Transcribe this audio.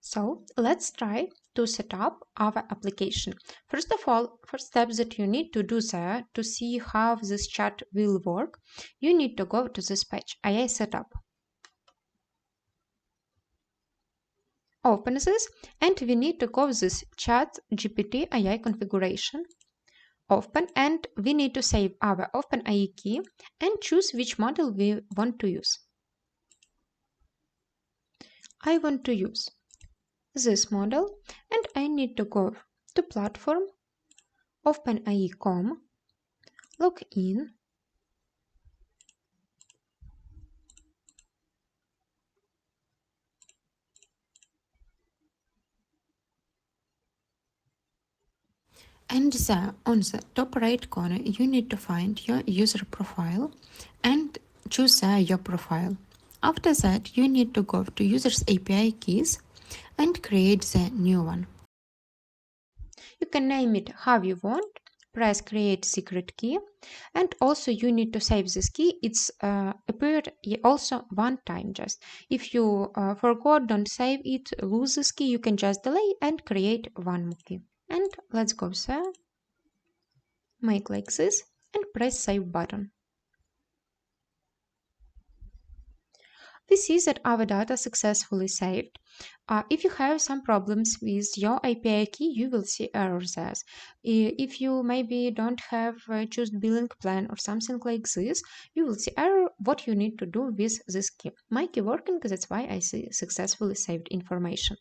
So let's try to set up our application. First of all, first step that you need to do there to see how this chat will work, you need to go to this page, AI setup. Open this and we need to go this ChatGPT AI configuration. Open and we need to save our OpenAI key and choose which model we want to use. I want to use this model and I need to go to platform, OpenAI.com, log in, and there on the top right corner you need to find your user profile and choose there your profile. After that you need to go to users API keys and create the new one. You can name it how you want, press create secret key, and also you need to save this key. It's appeared also one time just. If you forgot, don't save it, lose this key, you can just delay and create one more key. And let's go there, make like this, and press save button. We see that our data successfully saved. If you have some problems with your API key, you will see errors there. If you maybe don't have choose billing plan or something like this, you will see error what you need to do with this key. My key working, that's why I see successfully saved information.